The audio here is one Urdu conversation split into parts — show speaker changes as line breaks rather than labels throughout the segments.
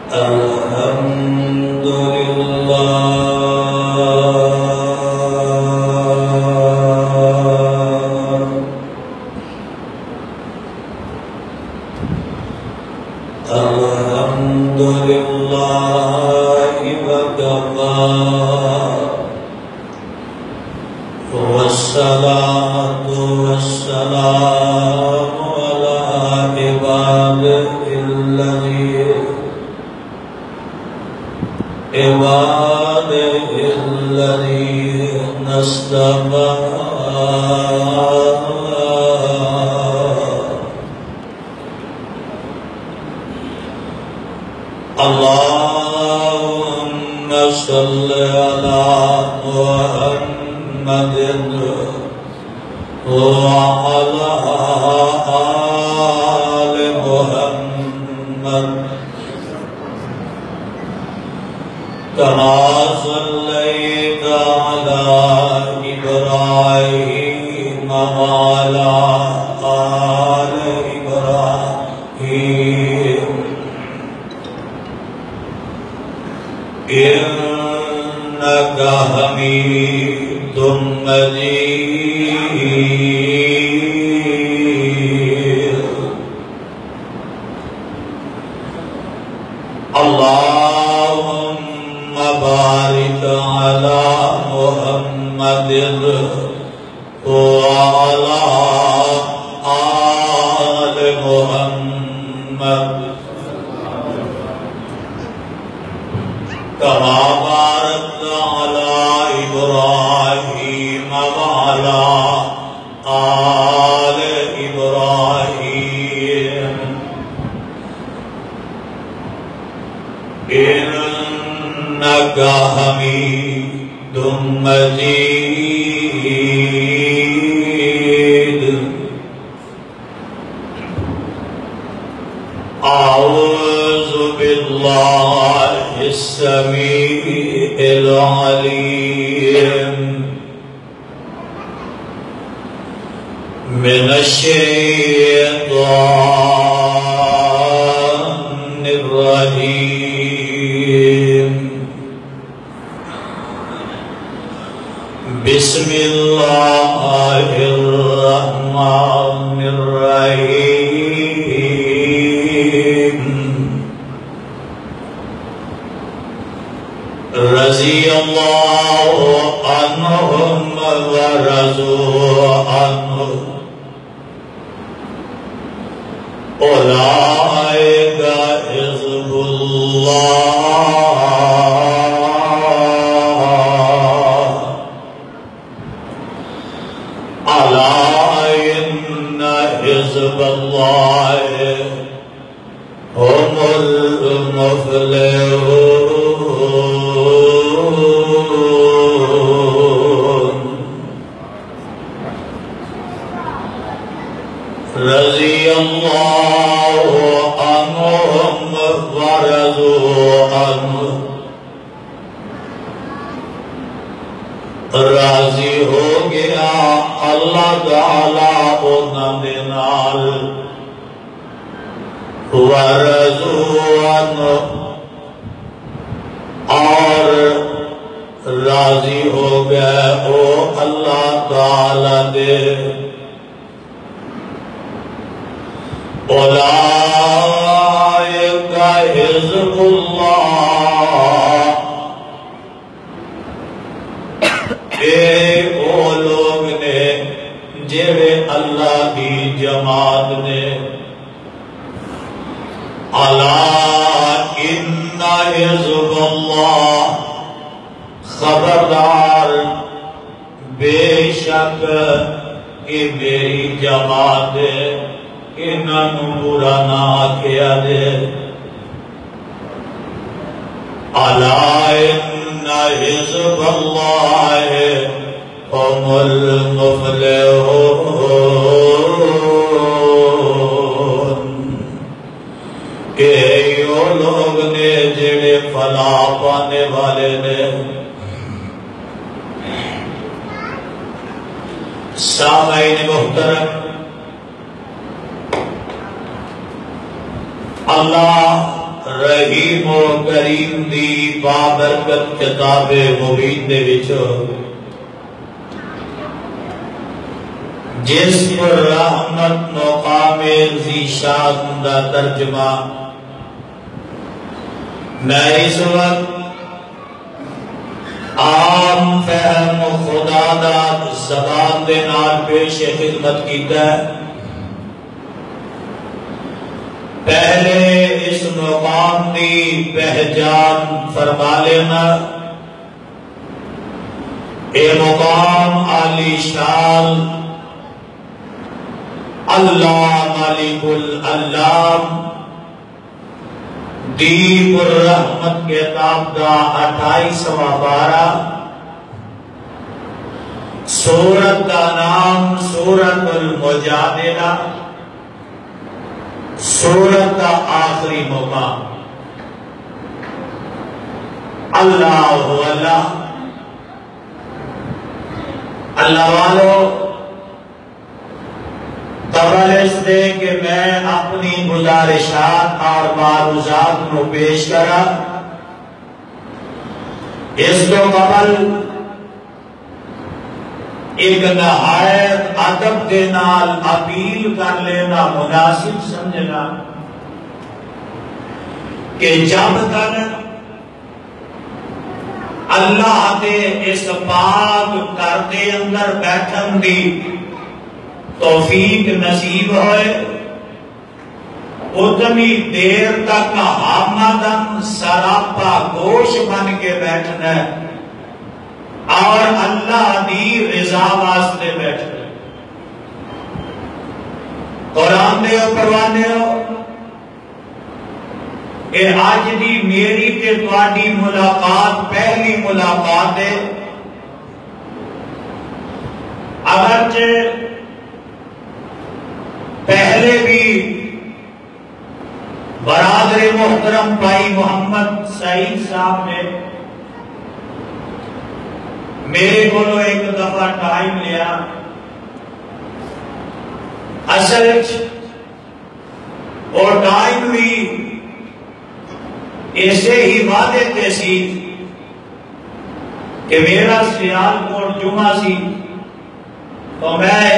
الحمد لله وكفى والصلاة والسلام على عباده الذين اصطفى اللهم صل على محمد وعلى آل محمد كما صليت على إبراهيم وعلى آل إبراهيم إنك حميد مجيد اللهم بارك على محمد وعلى آل محمد كما باركت على إبراهيم وعلى آل إبراهيم إنك حميد مجيد أعوذ بالله السميع العليم من الشيطان الرجيم بسم الله الرحمن الرحيم رضي الله عنهم ورضوا عنه أولئك حزب الله ألا إن حزب الله هم المفلحون رضي الله عنهم ورضوا عنه راضی ہو گیا اللہ تعالیٰ انہاں دے نال ورضوا عنہ اور راضی ہو گئے او اللہ تعالیٰ دے اولئک حزب اللہ اے او لوگ نے جڑے اللہ دی جماعت نے الا ان حزب اللہ خبردار بے شک کہ میری جماعت انہاں نوں برا نہ آکھیا دے الا ان حزب اللہ هم المفلحون کہ یہ لوگ نے جڑے فلاح پانے والے نے سامعین محترم اللہ رحیم و کریم دی بابرکت کتاب مبین دے وچو جس پر رحمت مقام ذیشان دا ترجمہ میں اس وقت عام فہم خدا دا زبان دے نال پیش خدمت کیتا ہے۔ پہلے اس مقام دی پہچان فرما لینا، اے مقام عالی شان اللہ مالک العلام دیب الرحمت کتاب دا 28واں پارہ، سورت دا نام سورت المجادلہ، سورت کا آخری مقام۔ اللہ اللہ اللہ والو قبل اس دے کہ میں اپنی گزارشات اور معروضات کو پیش کرا، اس کو قبل ایک نہایت ادب کے نال اپیل کر لینا مناسب سمجھنا کہ جب تک اللہ دے اس پاک گھر دے اندر بیٹھن دی توفیق نصیب ہوئے، اتنی دیر تک حامدن سراپا گوش بن کے بیٹھنا ہے اور اللہ دی رضا واسطے بیٹھنا ہے۔ قرآن دے پروانے ہو کہ آج دی میری تے تواڈی ملاقات پہلی ملاقات ہے، اگرچہ پہلے بھی برادر محترم بھائی محمد سعید صاحب نے میرے کو ایک دفعہ ٹائم لیا، اصل اور ٹائم بھی ایسے ہی وعدے تے سی کہ میرا سیالکوٹ جمعہ سی تو میں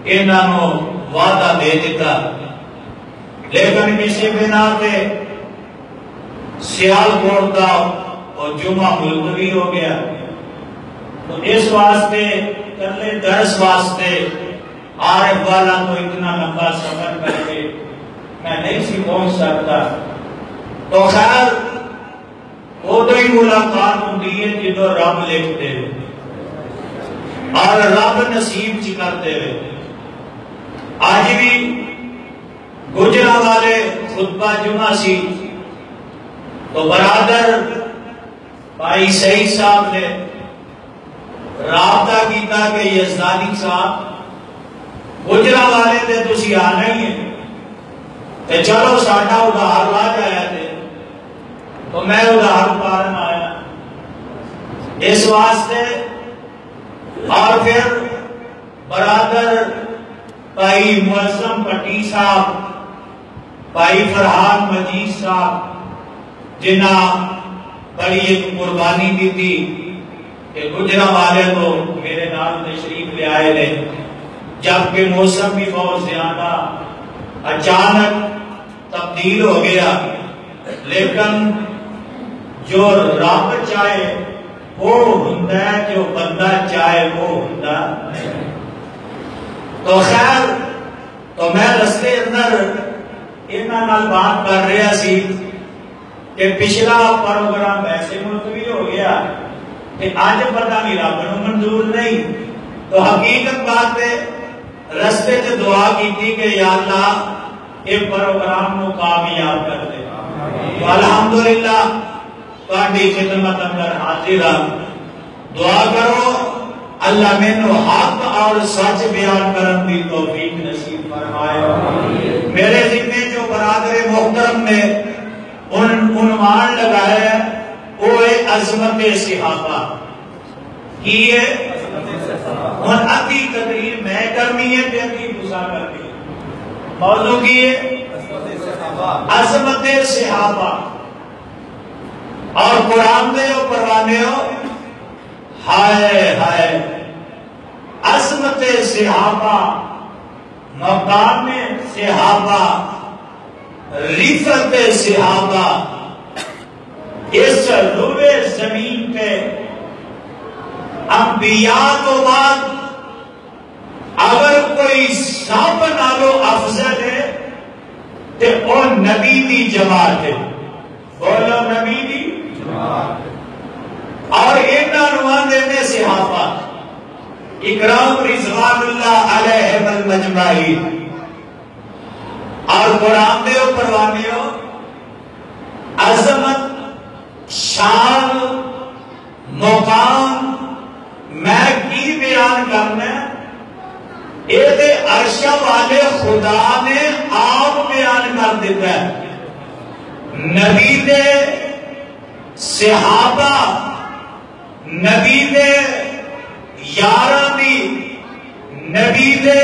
انہوں وعدہ دے دیتا، لیکن کسی بنا پہ سیالکوٹ کا اور جمعہ ملتوی ہو گیا، تو اس واسطے کلے درس واسطے عارف والا تو اتنا لمبا سفر کر کے میں نہیں سی پہنچ سکتا، تو خیر وہ تو ہی ملاقات ہوتی ہے جدو رب لکھتے اور رب نصیب چی کرتے ہوئے۔ آج بھی گجرا والے خطبہ جمعہ سی تو برادر بھائی سعید صاحب نے رابطہ کیتا کہ یزدانی صاحب گجرا والے تے تسی آنا ہی ہے تے چلو ساڈا ادھار لا جایا تھے، تو میں ادھار پارن آیا اس واسطے۔ اور پھر برادر بھائی معظم پٹی صاحب، بھائی فرحان مجید صاحب جنہاں بڑی ایک قربانی دی تھی کہ گجرا والے تو میرے نام تشریف لے آئے لے، جبکہ موسم بھی بہت زیادہ اچانک تبدیل ہو گیا، لیکن جو رب چاہے وہ ہوتا ہے، جو بندہ چاہے وہ ہوتا ہے۔ تو خیر تو میں رستے اندر انہاں نال بات کر رہا سی کہ پچھلا پروگرام ایسے ملتوی ہو گیا کہ آج پتہ نہیں رب نو منظور نہیں، تو حقیقت بات ہے رستے سے دعا کی تھی کہ یا اللہ یہ پروگرام کو کامیاب کر دے، تو الحمدللہ تہاڈی خدمت اندر حاضر ہاں، دعا کرو اللہ مینوں حق اور سچ بیان کرن دی توفیق نصیب فرمائے۔ میرے ذمے جو برادر محترم نے عنوان لگایا ہے وہ ہے عظمت صحابہ کی ہے، اور ادھی تقریر میں کرنی ہے تے ادھی دوسرا کرنی ہے۔ موضوع کی ہے عظمت صحابہ اور قرآن دے ہو پروانے ہو ہائے ہائے عظمت صحابہ مقام صحابہ رفعت صحابہ اس روئے زمین پہ انبیاء تو بعد اگر کوئی سب نالو افضل ہے تو وہ نبی دی جماعت ہے بولو نبی دی جماعت اور انہاں نواندے نے صحابہ اکرام رضوان اللہ علیہم المجمعین اور قرآن دے پروانے ہو عظمت شان مقام میں کی بیان کرنا اے عرش والے خدا نے آپ بیان کر دیتا ہے نبی دے صحابہ نبی دے یاراں دی نبی دے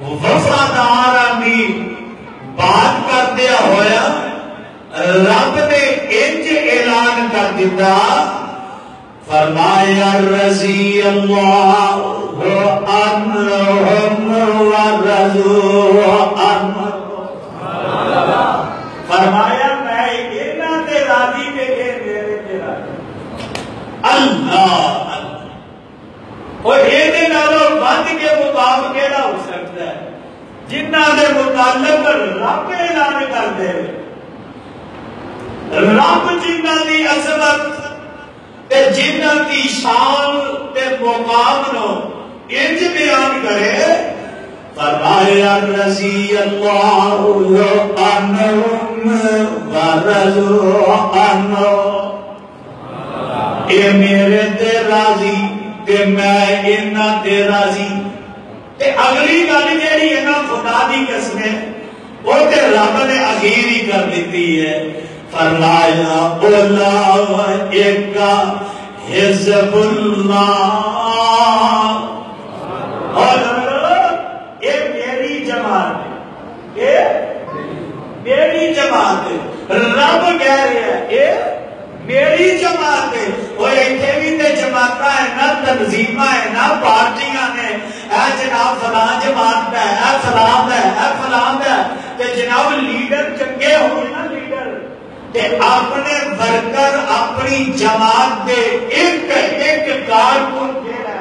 وفاداراں دی بات کر دیا ہویا رب نے انج اعلان کر دیتا فرمایا رضی اللہ عنہم ورضوا عنہ فرمایا میں انہاں تے راضی تے میرے تے راضی اللہ اور یہ نالوں بند کے مطابق کیڑا ہو سکتا ہے جنہاں دے متعلق رب اعلان کر دے رب جنہاں دی عظمت تے جنہاں دی شان تے مقام نو انج بیان کرے فرمایا رضی اللہ عنہم ورضوا عنہ اے میرے تے راضی تے میں انہاں تے راضی تے اگلی گل جیڑی ہے نا خدا دی قسمیں وہ تے رب نے اخیر ہی کر دیتی ہے فرمایا اولئک حزب اللہ اور یہ میری جماعت ہے یہ میری جماعت ہے رب کہہ رہے ہیں یہ میری جماعت ہے وہ ایتھے بھی تے جماعتاں ہیں نہ تنظیماں ہیں نہ پارٹیاں نے اے جناب فلاں جماعت ہے اے فلاں ہے اے فلاں ہے تے جناب لیڈر چنگے ہوئے نا لیڈر تے اپنے ورکر اپنی جماعت دے ایک ایک کارکن جیڑا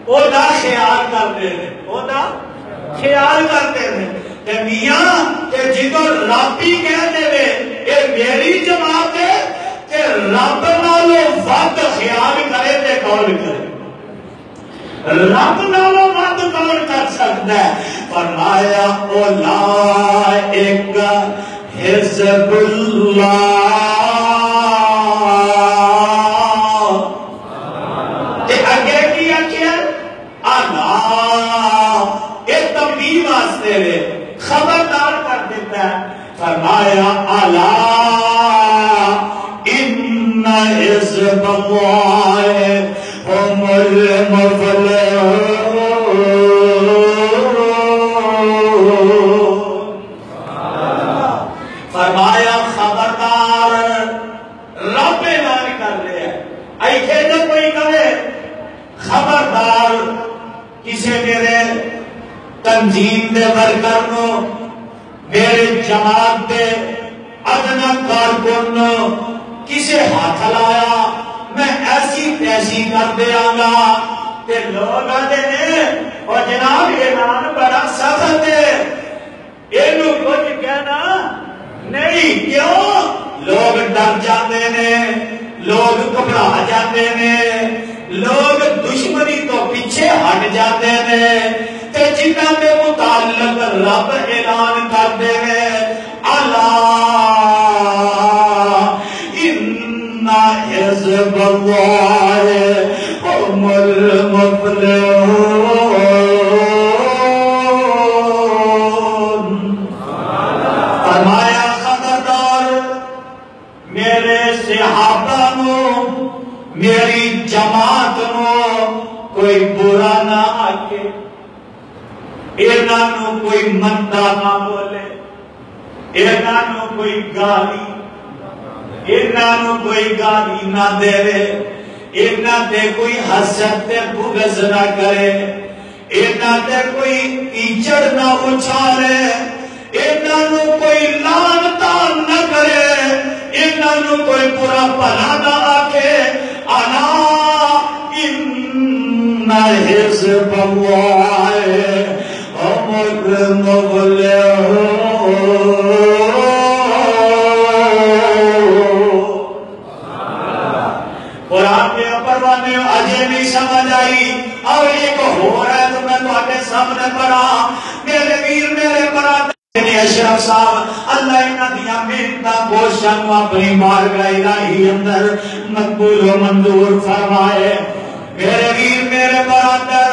او دا خیال کرتے ہیں او دا خیال کرتے ہیں تے میاں تے جدو ربی کہتے ہیں اے میری جماعت ہے تے رب نالو ود خیال کرے تے کون کرے رب نالو ود کون کر سکتا ہے فرمایا اولئک حزب اللہ تے اگے کی آکھیا اللہ یہ تنبیہ واسطے خبردار کر دیتا ہے فرمایا اللہ ان حزب اللہ هم المفلحون فرمایا خبردار رب اعلان کر رہے ہیں ایتھے نہ کوئی کہے خبردار کسے میرے تنظیم دے ورکر نو میرے جماعت دے ادنا کارکن نو کسے ہاتھ لایا میں ایسی تیسی کر دیا گا کہ لوگ آتے ہیں اور جناب اعلان بڑا سخت ہے اینو کچھ کہنا نہیں کیوں لوگ ڈر جاتے ہیں لوگ گھبرا جاتے ہیں لوگ دشمنی تو پیچھے ہٹ جاتے ہیں تے جنہاں دے متعلق رب اعلان کرتے ہیں اللہ ان حزب اللہ هم المفلحون فرمایا خبردار میرے صحابہ نو میری جماعت نو کوئی برا نہ آکے انہاں نو کوئی مندا نہ بولے انہوں کوئی گالی نہ دے رہے، انہوں تے کوئی حسد تے بغض نہ کرے، انہوں تے کوئی کیچڑ نہ اچھالے، انہوں کوئی لعنت نہ کرے، انہوں کوئی برا بھلا نہ آکھے۔ انا ان حزب اللہ هم المفلحون۔ قرآن کے پروانے اجے نہیں سمجھ آئی، اور ایک ہو رہا ہے تو میں تو آگے سامنے پڑھا۔ میرے ویر میرے برادر اشرف صاحب اللہ انہاں دیاں محنتاں کوششاں اپنی بارگاہ الہی اندر مقبول و منظور فرمائے۔ میرے ویر میرے برادر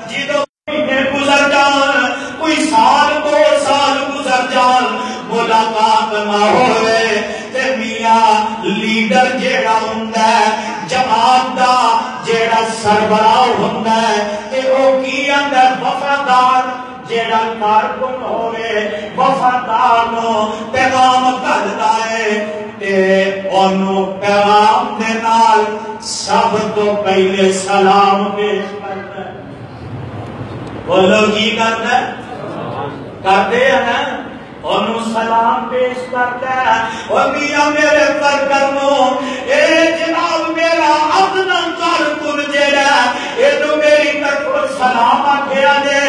جدوں گزر جان، کوئی سال 2 سال گزر جان، ملاقات نہ ہوئے تے میاں لیڈر جیڑا ہوندا ہے جماعت دا، جیڑا سربراہ ہوندا ہے تے او کی اندر وفادار جیڑا کارکن ہوئے وفادار نو پیغام کردا ہے تے اونوں پیغام دے نال سب تو پہلے سلام پیش کردا ہے۔ بولو کی کردا ہے؟ کردے ہیں نا؟ انہوں سلام پیش کرتا ہے۔ اور میاں میرے پر کرنو اے جناب میرا ادنا کارکن جیڑا اے تو میری طرف سلام آکھیا دے،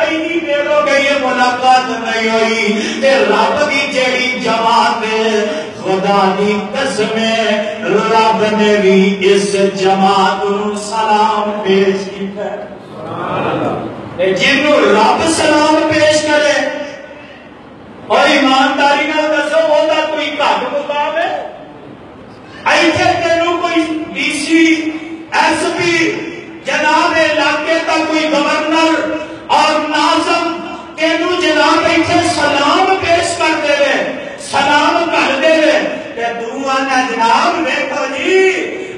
اینی میرو گئی ملاقات نہیں ہوئی تے رب کی جیڑی جماعت خدا دی قسم رب نے بھی اس جماعت نوں سلام پیش کیتا ہے۔ جنوں رب سلام پیش کرے اور ایمانداری نہ دسو ہوتا کوئی گھٹ مقام ہے؟ ایتھے تینوں کوئی ڈی سی ایس پی جناب علاقے کا کوئی گورنر اور ناظم تینوں جناب ایتھے سلام پیش کر دے رہے، سلام کر دے رہے کہ دعوانا جناب دیکھو جی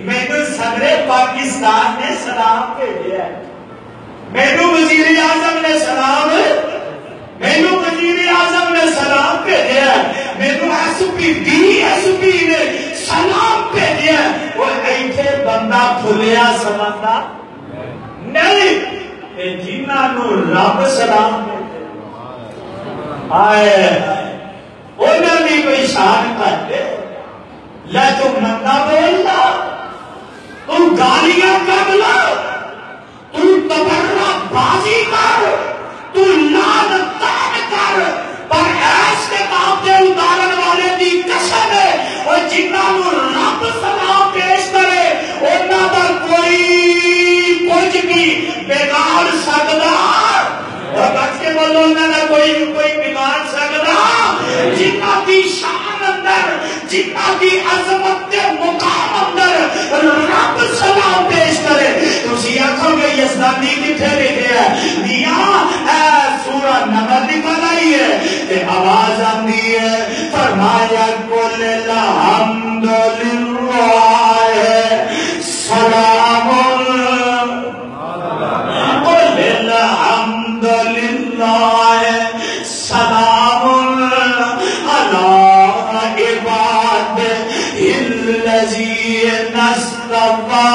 میں تو صدر پاکستان نے سلام بھیجا ہے، میرے وزیر اعظم نے سلام، میرے وزیر اعظم نے سلام بھیجا ہے، میرے S P D S P نے سلام بھیجا ہے۔ وہ ایتھے بندہ کھلیا سمجھتا نہیں کہ جنہاں نو رب سلام بھیجے آئے انہاں نے کوئی شان کرتے لے تو مندہ بولنا، تو گالیاں کر لا، تو تبرہ بازی کر، تو لعنت کر، پر ایس کے کام دے اتارن والے دی قسم ہے اور جنہاں نو رب سلام پیش کرے انہاں دا کوئی کچھ بھی بگاڑ سکدا، اور بچے بولو انہاں دا کوئی بگاڑ سکدا، جنہاں دی شان اندر، جنہاں دی عظمت دے مقام اندر رب سلام پیش کرے۔ تسی آکھو گے یزدانی کتھے لکھے ہے؟ میاں اے سورہ نمل نکل آئی ہے کہ آواز آندی ہے، فرمایا قل الحمد للہ سلام، قل الحمد للہ سلام علی عباد الذین اصطفیٰ۔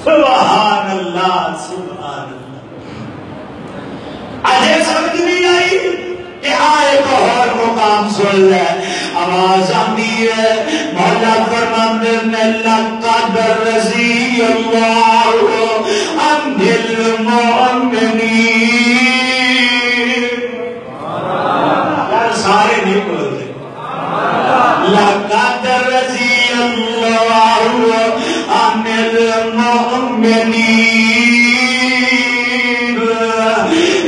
سبحان اللہ سبحان اللہ۔ اجے سمجھ نہیں آئی کہ آئے تو اور مقام سن لے، آواز آندی ہے مولا فرماندے نے لقد رضی اللہ عن المؤمنین۔ یار سارے نہیں بولتے، لقد رضی اللہ عن المؤمنین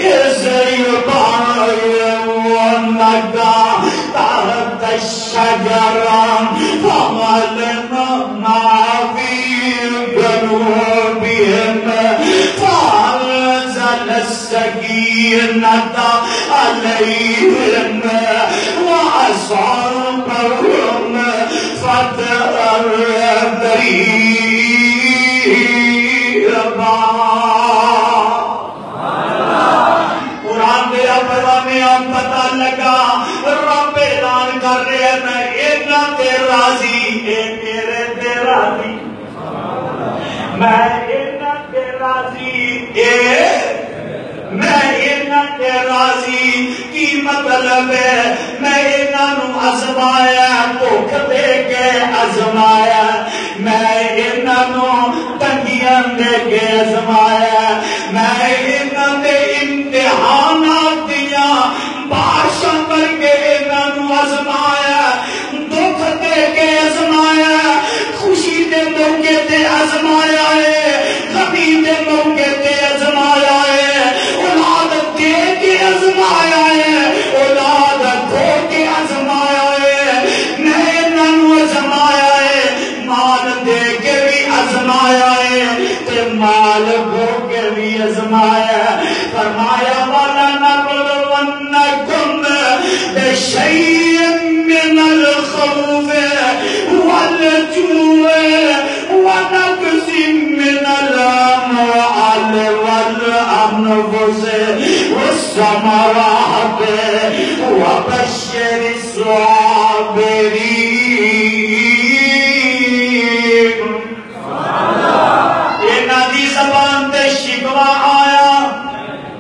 اذ یبایعونک تحت الشجرہ فعلم ما فی قلوبہم فأنزل السکینۃ علیہم وأصابہم فتحا قریبا۔ راضی میں اینا تے راضی میں اینا تے راضی کی مطلب ہے میں اینا نو ازمایا بھوک دے کے ازمایا میں اینا نو تنگیاں دے کے ازمایا میں اینا دے امتحانات دیا بارشاں کر کے اینا نو ازمایا دکھ دے کے ازمایا خوشی دے موقع تے ازمایا ہے غمی دے موقع تے ازمایا ہے اولاد دے کے ازمایا ہے اولاد کھو کے ازمایا ہے میں انہوں ازمایا ہے مال دے کے بھی ازمایا ہے تے مال کھو کے بھی ازمایا ہے فرمایا والا نبلونکم بشیء من الخوف والجوع ونقص من الأموال والأنفس والثمرات وبشر الصابرين انہاں دی زبان تے شکوہ آیا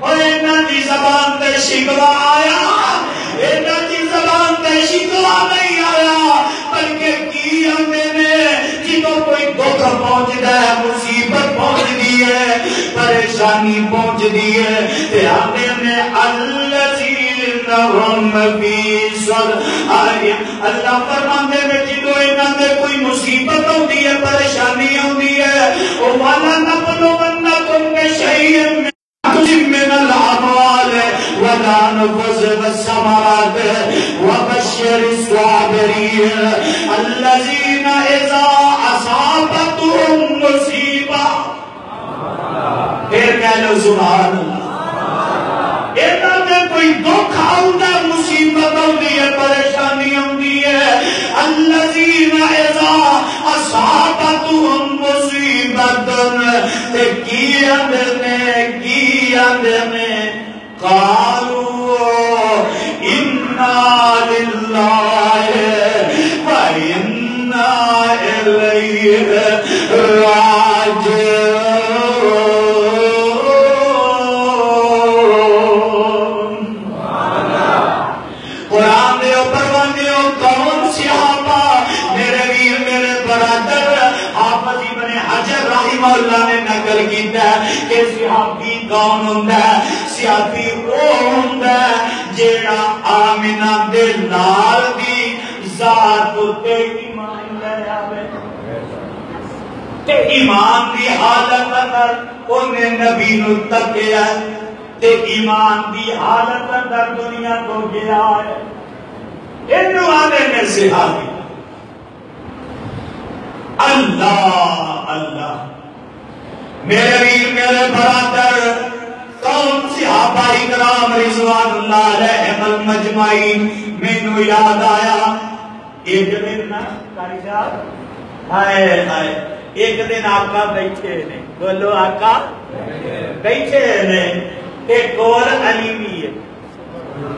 انہاں دی زبان تے شکوہ آیا انہاں دی زبان تے شکوہ نہیں آیا بلکہ کی آندے نے جدوں کوئی دکھ پہنچدا ہے مصیبت پہنچدی ہے پریشانی پہنچدی ہے تے آندے نے الذین هم فی اللہ فرماندے نے جدوں انہاں دے کوئی مصیبت ہوندی ہے پریشانی ہوندی ہے او والا نبلونکم بشیء من الأموال والأنفس والثمرات وبشر الصابرين الذين إذا أصابتهم مصيبة پھر کہہ لو سبحان اللہ انہاں میں کوئی دکھ آؤندا مصیبت ہوندی ہے پریشانی ہوندی ہے الذين إذا أصابتهم مصیبت تے کی اندنے قالوا انا للہ و انا الیہ راجعون قرآن دے اوپر بندیوں کون صحابہ میرے ویر میرے برادر حافظ ابن حجر رحمہ اللہ نے نقل کیتا ہے کہ صحابی کون ہوندا ہے صحابی وہ ہوندا ہے جیڑا آمنہ دے نال دی ذات تے ایمان لے آوے تے ایمان دی حالت اندر اونے نبی نو تکیا تے ایمان دی حالت اندر دنیا تو گیا ہے انہوں آنے نے صحابی اللہ اللہ میرے ویر میرے برادر کون صحابہ اکرام رضوان اللہ علیہم المجمعین مینوں یاد آیا ایک دن نا ہائے ہائے ایک دن آقا بیٹھے نے بولو آقا بیٹھے نے ایک کول علی بھی ہے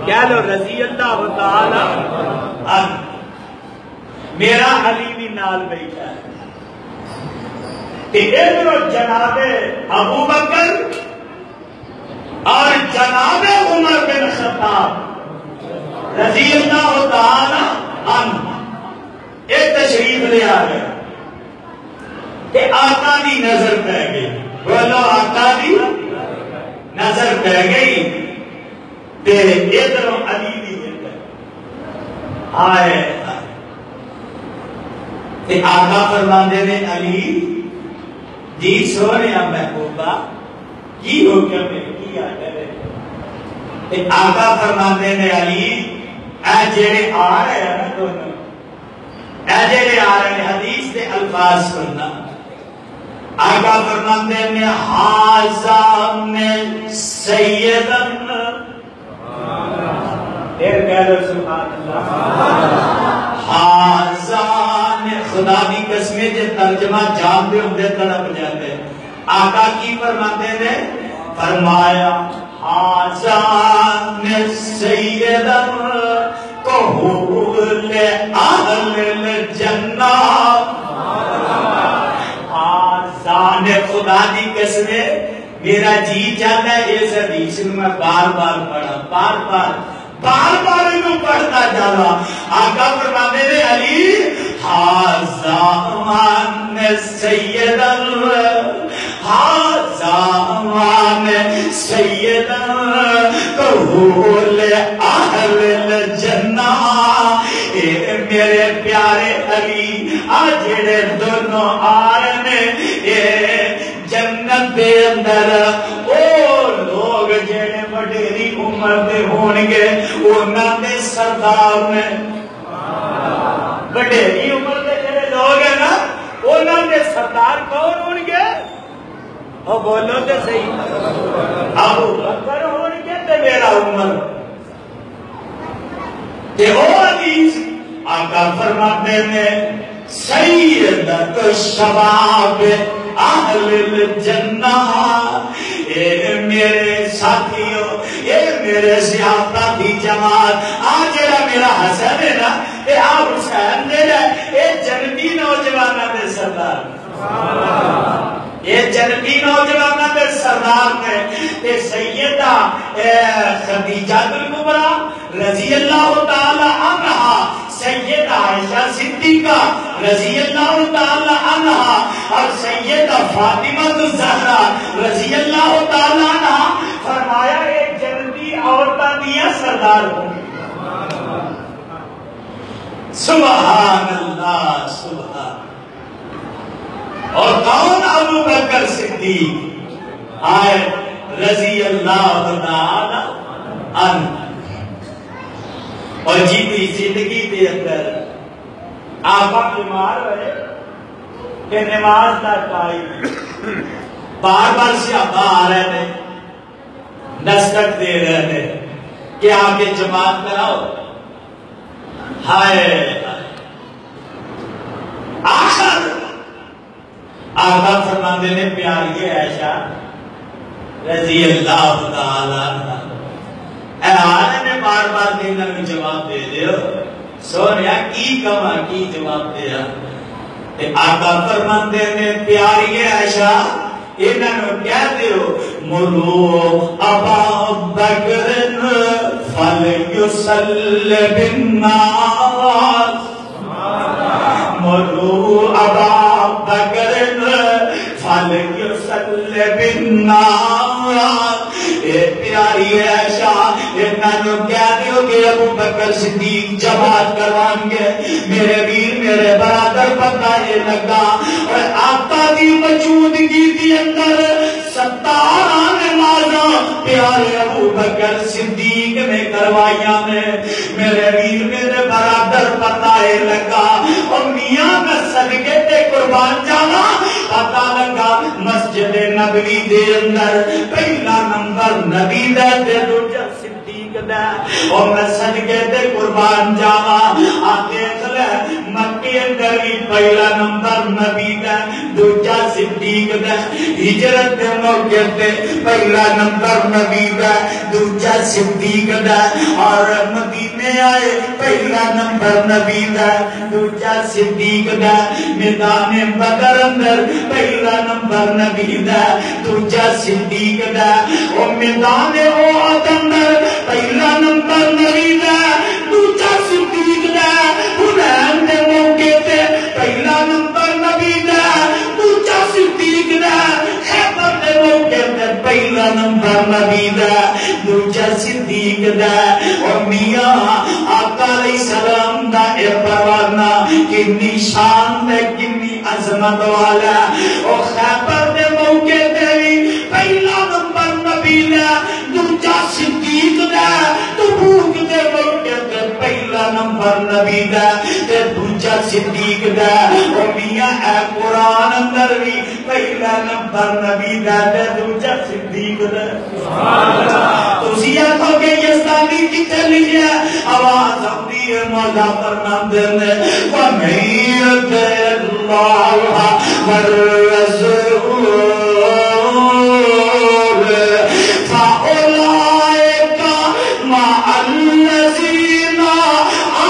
کیا لو رضی اللہ تعالی عنہ میرا علی بھی نال بیٹھا ہے ادھر جناب ابو بکر اور جناب عمر بن خطاب رضی اللہ تعالی عنہ ایک تشریف لے آ گئے کہ آقا دی نظر پہ گئی بولو آقا دی نظر پہ گئی تے ادھر علی دی آئے تے آقا فرماندے نے علی جی سونے محبوبہ کی ہو کیا میں کی آگے تے آقا فرماندے نے علی اے جڑے آ رہے ہیں نا دونوں اے جڑے آ رہے ہیں حدیث دے الفاظ سننا آقا فرماندے نے حاضان سیدن پھر کہہ لو سبحان اللہ حاضان خدا دی قسمیں جے ترجمہ جان دے ہوندے تڑپ جاتے آقا کی فرماتے نے فرمایا حاضان سیدن کہول اہل الجنہ دی قسمیں میرا جی چاہتا ہے اس حدیث میں بار بار پڑھا بار بار انہوں پڑھتا جانا. آقا فرماتے ہیں علی حاضامان سیدن قہول اہل الجنہ. میرے پیارے علی آجڑے دونوں آرنے جنت دے اندر او لوگ جڑے وڈیری عمر دے ہونگے انہاں دے سردار نے. وڈیری عمر دے جڑے لوگ ہیں نا انہاں دے سردار کون ہونگے؟ او بولو تے صحیح. ابو بکر ہونگے تے میرا عمر. تے او حدیث آقا فرماتے ہیں سیدت الشباب اہل الجنہ. اے میرے ساتھیوں اے میرے سیاحتی جماعت آج جڑا میرا حسن ہے نا اے آپ حسین جڑا اے جنتی نوجوانہ دے سردار یہ جنتی نوجوانہ دے سردار نے. تے سیدہ خدیجہ الکبریٰ رضی اللہ تعالی عنہا سیدہ عائشہ صدیقہ رضی اللہ تعالی عنہا اور سیدہ فاطمہ الزہرا رضی اللہ تعالی عنہا فرمایا ایک جنتی عورتاں دیا سردار ہوں. سبحان اللہ سبحان. اور کون؟ ابو بکر صدیق آئے رضی اللہ تعالی عنہ. اور جیتی زندگی دے اندر آقا بیمار ہوئے کہ نماز دا ٹائم بار بار صحابہ آ رہے تھے دستک دے رہے تھے کہ آگے جماعت کراؤ. ہائے آخر آقا فرماندے نے پیاری عائشہ رضی اللہ تعالیٰ عنہ اے آنے نے بار بار دینا بھی جواب دے دے سونیا کی کما کی جواب دیا. آقا فرماندے نے پیاری عائشہ انہاں نو کہہ دیو مرو ابا بکر فلیصل بالناس. مرو ابا بکر فلیصل بالناس. اے پیاری عائشہ انہاں نو کہہ دیو کہ ابو بکر صدیق جماعت کروان گے. میرے ویر میرے برادر پتہ یہ لگا اور آقا دی موجودگی دی اندر 17 نمازاں پیارے ابو بکر صدیق نے کروائیاں نے. میرے ویر میرے برادر پتہ یہ لگا اور میاں میں صدقے تے قربان جانا پتہ لگا مسجد نبوی دے اندر پہلا نمبر نبی دا تے دوجا صدیق دا اور میں صدقے تے قربان جاوا. دیکھ لے مکے اندر بھی پہلا نمبر نبی دا دوجا صدیق دا. ہجرت دے موقع تے پہلا نمبر نبی دا دوجا صدیق دا. اور مدینے آئے پہلا نمبر نبی دا دوجا صدیق دا. میدان بدر اندر پہلا نمبر نبی دا دوجا صدیق دا. اور میدان احد اندر پہلا نمبر نبی دا دوجا صدیق دا. حنین دے موقع تے پہلا نمبر نبی دا دوجا صدیق دا. خیبر دے موقع تے پہلا نمبر نبی دا دوجا صدیق دا. اور میاں آقا علیہ السلام دا اے پروانہ کنی شان دے کنی عظمت والا. اور خیبر دے موقع تے پہلا نمبر نبی دا دوجا صدیق دا. تبوک دے موقع تے پہلا نمبر نبی دا تے دوجا صدیق دا. اور میاں اے قرآن اندر بھی پہلا نمبر نبی دا تے دوجا صدیق دا. تسی آکھو کہ یزدانی کی چلی ہے آواز اپنی مولا فرماندے نے وَمَن يُطِعِ اللَّهَ وَالرَّسُولَ فَأُولَٰئِكَ مَعَ الَّذِينَ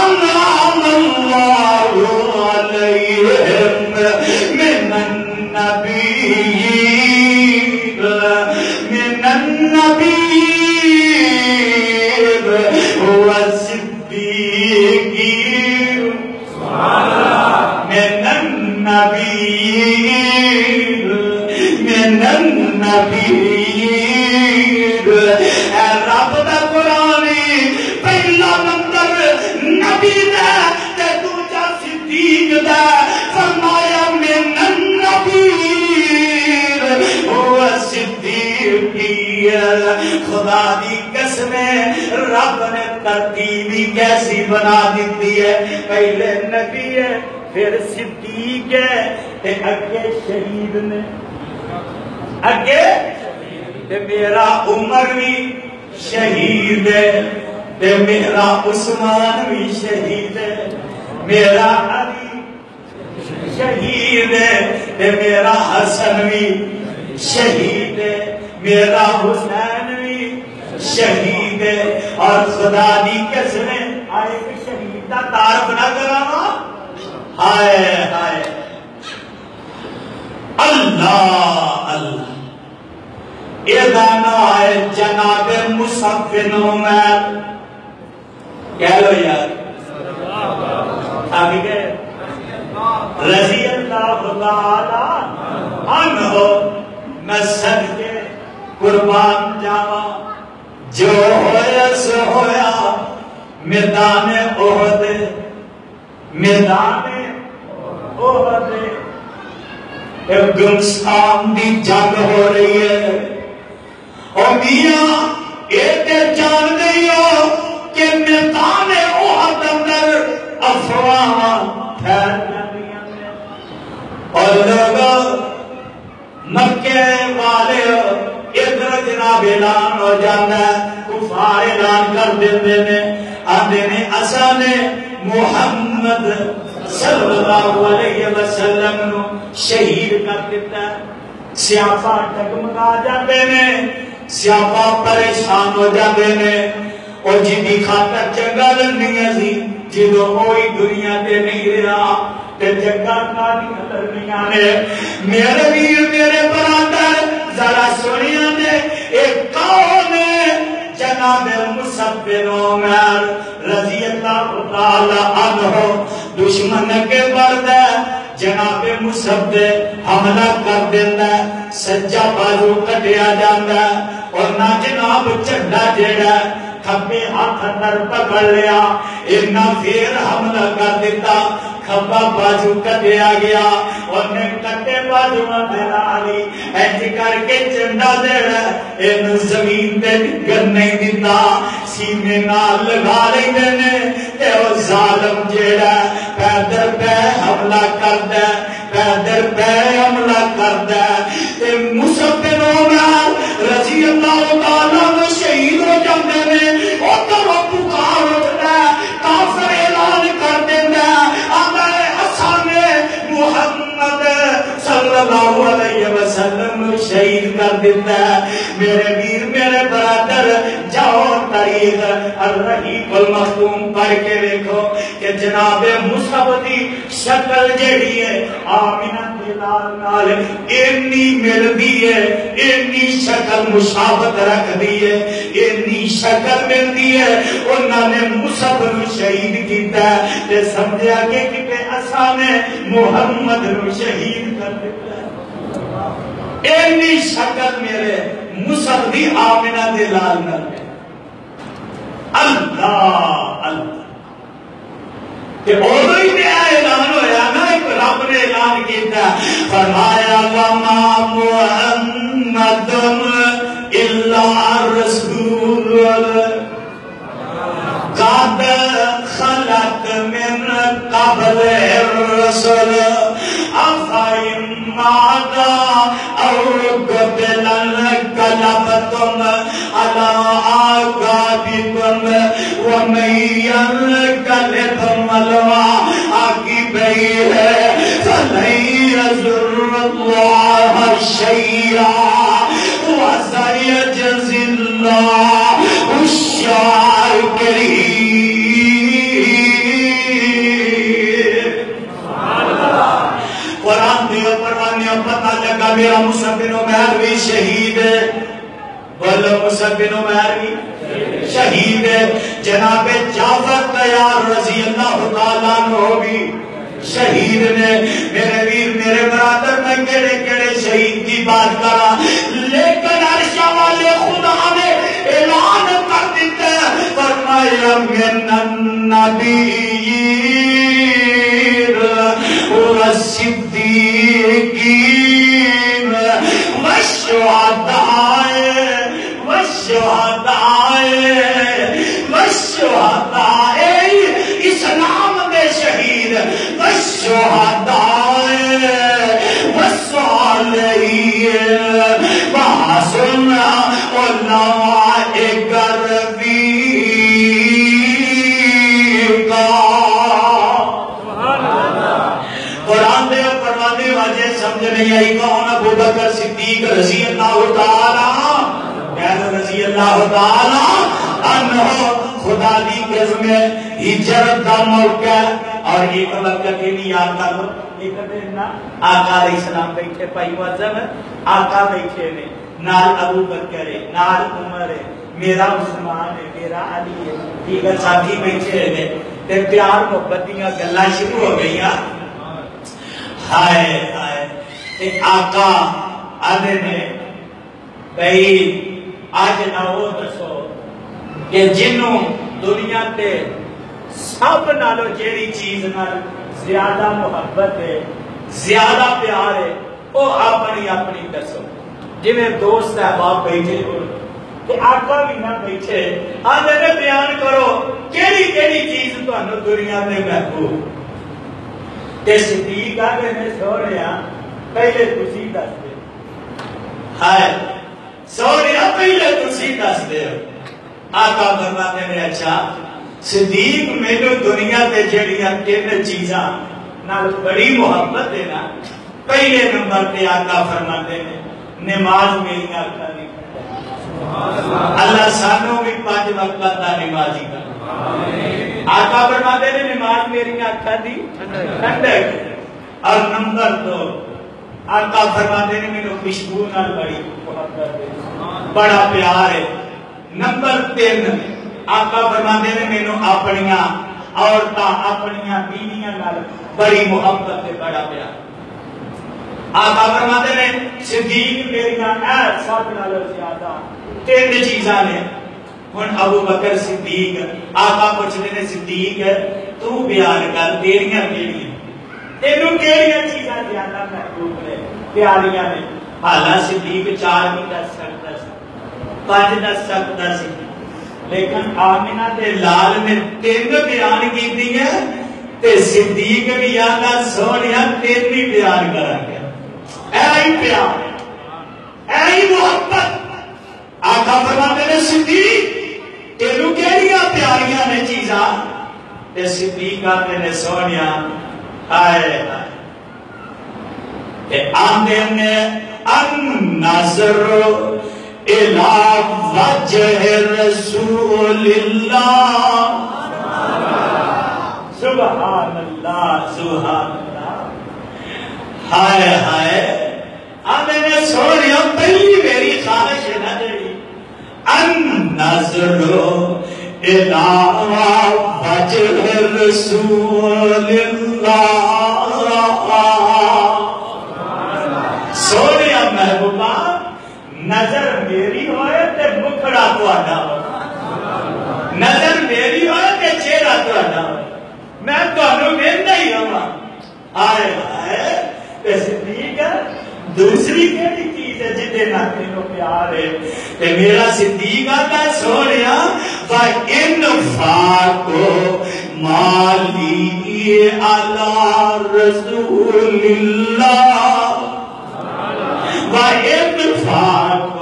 أَنْعَمَ اللَّهُ 'عَلَيْهِمْ مِنَ النَّبِيِّينَ وَالصِّدِّيقِينَ وَالشُّهَدَاءِ وَالصَّالِحِينَ. وَحَسُنَ أُولَٰئِكَ رَفِيقًا. ذَلِكَ الْفَضْلُ مِنَ اللَّهِ يُؤْتِيهِ مَن يَشَاءُ. نبی رب دا قرآنی پہلا نمبر نبی دا تے دوجا صدیق دا فرمایا من النبی وہ صدیقی خدا دی قسمیں رب نے ترتیبی کیسی بنا دیتی ہے پہلے نبی ہے پھر صدیق ہے تے اگے شہید نے اگے تے میرا عمر بھی شہید ہے تے میرا عثمان بھی شہید ہے میرا علی شہید ہے تے میرا حسن بھی شہید ہے میرا حسین بھی شہید ہے اور خدا دی قسمیں آئے کہ شہید دا تعارف نہ کرانا ہائے ہائے اللہ اللہ یہ گانا ہے جناب مصعب بن عمیر کہہ لو یار آگے گئے رضی اللہ تعالی عنہ میں صدقے قربان جاوا جو ہویا سو ہویا میدان احد میدان احد افغانستان دی جنگ ہو رہی ہے اور میاں ایک جان گئی ہو کہ میدان احد اندر افواہ پھیل جاتی ہیں اور لوگ مکے والے ادھر جناب اعلان ہو جاتا ہے کفار اعلان کر دیتے ہیں آدھے نے اسا نے محمد صلی اللہ علیہ وسلم نو شہید کر دیتا ہے سیاپا ٹگمگا جاتے ہیں سیاپا پریشان ہو جاتے ہیں اور جی دی خاطر چنگا لڑنیاں سی جدو کوئی دنیا تے نہیں رہا تے جگہ کاری لڑنیاں نے میرے ویر میرے برادر ذرا سنیاں نے ایک کون ہے جناب مصعب بن عمیر رضی اللہ تعالی عنہ دشمن کے برد جناب مصعب دے حملہ کر دینا سجا بازو کٹیا جانا اور نہ جناب چڈا جیڑا کھبے ہاتھ اندر پکڑ لیا اینا پھر حملہ کر دیتا کھبا بازو کٹیا گیا اور نے کٹے بازو دینا لی ایج کر کے چنڈا دینا این زمین تے گر نہیں دیتا سینے نال لگا رہی دینے تے وہ ظالم جیڑا پیدر پہ حملہ کر دے پیدر پہ حملہ کر دے تے مصعب بن عمیر رضی اللہ تعالیٰ میں شہید ہو جاندے نے اور تو وہ پکار اٹھنا کافر اعلان کر دینا آمین حسن محمد صلی اللہ علیہ وسلم شہید کر دیتا ہے میرے ویر میرے برادر جاؤ تاریخ الرحیق المختوم پڑھ کے دیکھو کہ جناب مصعب دی شکل جیڑی ہے آمینہ دلال نال اینی مل دی ہے اینی شکل مشابت رکھ دی ہے اینی شکل مل دی ہے انہوں نے مصعب نو شہید کیتا ہے تے سمجھا کہ کتے اسانے محمد نو شہید کر دیتا ہے اینی شکل میرے مصعب دی آمینہ دلال نال اللہ اللہ کہ اور ہی نیا اعلان ہویا نا ایک رب نے اعلان کیتا فرمایا وما محمد الا رسول قد خلق من قبل الرسل افئن مات او قتل انقلبتم على اعقابكم ومن ينقلب على عقبيه فلن يضر الله شيئا وسيجزي الله الشاكرين قرآن دیو پروانے پتہ لگا میرا مصعب بن عمیر بھی شہید ہے بولو مصعب بن عمیر بھی شہید ہے جناب جعفر طیار رضی اللہ تعالیٰ عنہ بھی شہید نے میرے ویر میرے برادر میں کیڑے کیڑے شہید کی بات کرا لیکن عرش والے خدا نے اعلان کر دیتا ہے فرمایا من النبیین والصدیقین والشہداء اسلام دے شہید والشہداء والصالحین وحسن اولئک رفیقا قرآن دے پروانے واجہ سمجھ نہیں آئی کون ابو بکر صدیق رضی اللہ تعالی رضی اللہ تعالی عنہ خدا دی قسم ہجرت دا موقع اور ایک وقت کے لیے یاد کر لو ایک دن آقا علیہ السلام بیٹھے پائی معظم آقا بیٹھے نے نال ابو بکر ہے نال عمر ہے میرا عثمان ہے میرا علی ہے دیگر ساتھی بیٹھے نے تے پیار محبت دیاں گلاں شروع ہو گئیاں ہائے ہائے ایک آقا آدھے نے بھئی آج نہ وہ دسو کہ جنوں دنیا تے سب نالو جیڑی چیز نال زیادہ محبت ہے زیادہ پیار ہے وہ اپنی اپنی دسو جی میں دوست احباب بیٹھے ہو کہ آقا بھی نہ بیٹھے آدھے نے بیان کرو کیڑی کیڑی چیز تو انہوں دنیا میں محبوب تے صدیق آدھے نے سو رہا پہلے تسی دس دے ہائے سوریا پہلے تسی دس دے آقا فرماتے ہیں اچھا صدیق میرے دنیا تے جڑیاں تین چیزاں نال بڑی محبت ہے نا پہلے نمبر پہ آقا فرماتے ہیں نماز میری آقا نہیں کرتا اللہ سانوں بھی 5 وقت کا نمازی کا آقا فرماتے ہیں نماز میری آقا دی ٹھنڈک اور نمبر 2 آقا فرماتے ہیں میرے خوشبو نال بڑی محبت ہے بڑا پیار ہے نمبر 3 آقا فرماتے ہیں میرے اپنیاں عورتاں اپنیاں بیویاں نال بڑی محبت ہے بڑا پیار آقا فرماتے ہیں صدیق میریاں اے سب نالوں زیادہ 3 چیزاں نے ہن ابو بکر صدیق آقا پوچھتے ہیں صدیق تو بیان کر تیریاں کیڑیاں تینوں کیڑیاں چیزاں زیادہ محبوب نے پیاریاں نے حالاں صدیق 4 نہیں دس سکتا سی 5 دس سکتا سی لیکن آمنہ تے لال نے 3 بیان کی دی ہے تے صدیق بھی یادہ سونیا 3 بھی بیان کرا گیا اے پیار اے محبت آقا فرماتے ہیں صدیق تینوں کیڑیاں پیاریاں نے چیزاں تے صدیق آتے نے سونیا آئے تے آندے نے النظر الى وجہ رسول اللہ سبحان اللہ سبحان اللہ ہائے ہائے آنے نے سونیا پہلی میری خواہش ہے نہ جڑی النظر الى وجہ رسول اللہ سونیا محبوبہ نظر میری ہوئے تے مکھڑا تو آڈا ہوئے نظر میری ہوئے تے چہرہ تو آڈا ہوئے میں تو انہوں میں ہی ہوا آئے آئے تے صدیق دوسری کیڑی چیز ہے جدے ناکری کو پیار ہے تے میرا صدیق آتا سونیا وَإِنْفَاقُ مَالِي عَلَى رَسُولِ اللَّهِ وَإِنْفَاقُ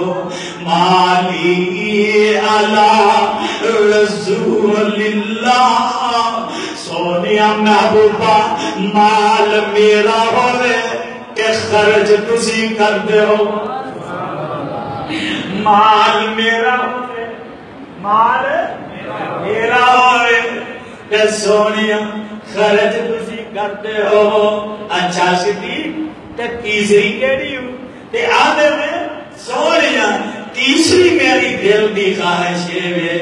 مَالِي عَلَى رَسُولِ اللَّهِ سونیا محبوبہ مال میرا ہوئے کہ خرچ تسی کر دے ہو مال میرا ہوئے مال میرا ہوئے کہ سونیا خرچ تسی کر دے ہو اچھا صدیق تے تیسری کیڑی ہوں تے آدھے میں سونیا تیسری میری دل دی خواہش ہے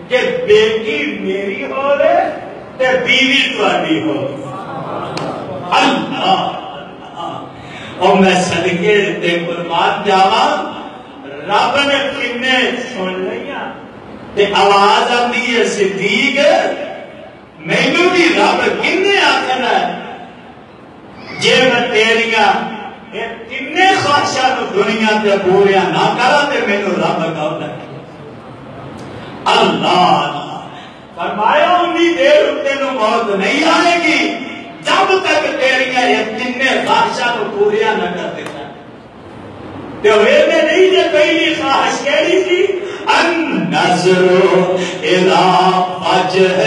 کہ بیٹی میری ہو رہے تے بیوی تواڈی ہو اللہ اور میں صدقے تے قربان جاواں رب نے کنے سن لیا تے آواز آتی ہے صدیق مینوں بھی رب کنے آکھنا جے میں تیریاں تینے خواہشاں نو دنیا تے پوریا نہ کرا تے مینوں رب کہندا اللہ فرمایا انی دیر تینوں موت نہیں آئے گی جب تک تیریاں یہ تینے خواہشاں نو پوریا نہ کر دیتا تو ویلے نہیں جے پہلی خواہش کیڑی سی النظر الى وجه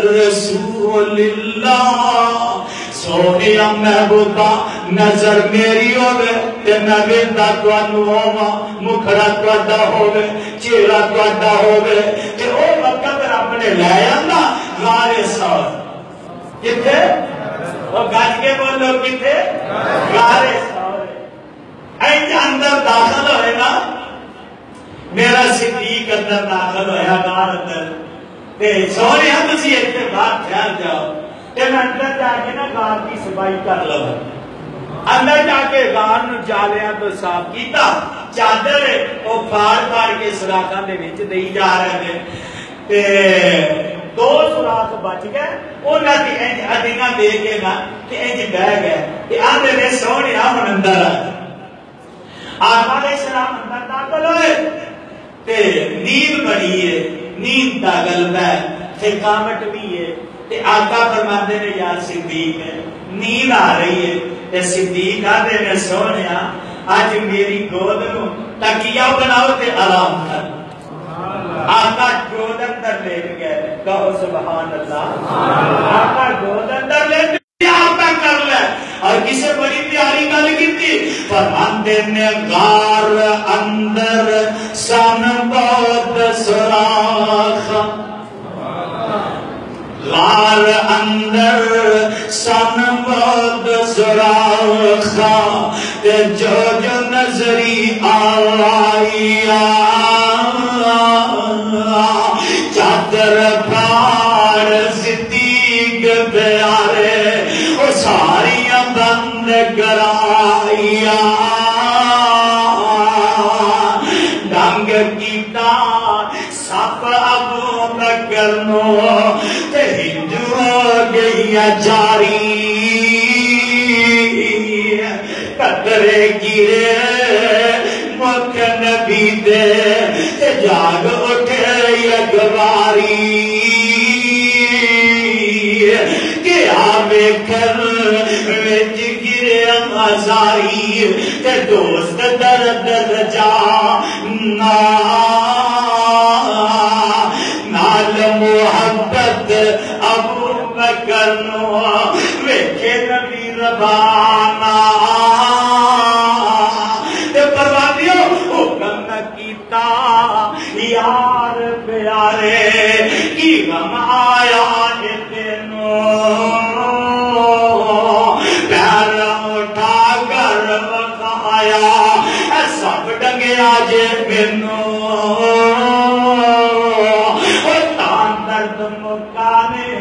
رسول اللہ سونیا محبوبہ نظر میری ہوگے تے میں ویندا تانوں ہوواں مکھڑا تہاڈا ہوگے چہرہ تہاڈا ہوگے تے او وقت رب نے لے آندا غار ثور کتے او گج کے بولو کتے غار ثور اینج اندر داخل ہوئے نا میرا صدیق اندر داخل ہویا غار اندر تے سونیا تسی اتنے باہر خیال جاؤ تے میں اندر جا کے نا غار کی صفائی کر لو اندر جا کے غار نو جالیاں تو صاف کیتا چادر او پھاڑ پھاڑ کے سوراخاں دے وچ دئی جا رہے ہیں تے دو سوراخ بچ گئے انہاں دی انج ادینا دے کے نا تے انج بہ گئے تے آندے نے سونیا ہن اندر آقا علیہ السلام اندر داخل ہوئے تے نیند بڑی ہے نیند دا غلبہ ہے تھکاوٹ بھی ہے تے آقا فرماندے نے یا صدیق نیند آ رہی ہے تے صدیق آدھے نے سونیا آج میری گود نو تکیہ بناؤ تے آرام کر آقا گود اندر لیٹ گئے کہو سبحان اللہ آقا گود اندر لیٹ آقا کر لے اور کسے بڑی پیاری گل کیتی فرماندے نے غار اندر سن بود سوراخ غار اندر سن بود سوراخ تے جو جو نظری آئی چادر پھاڑ صدیق پیارے اور ساریاں بند کرائیا ڈنگ کیتا سپ ابو بکر نو تے ہندو ہو گئیا جاری قطرے گرے مکھ نبی دے تے جاگ اٹھے اگواری کہ آوے کر ویچ گرے آزاری تے دوست درد رجا نال محبت ابو بکر نو ویکھے نبی ربانا تے پروادیو حکم نہ کیتا یار پیارے کی غم آیا ہے تینو پیر اٹھا کر وقایا اے سب ڈنگیا جے مینو تان درد مکانے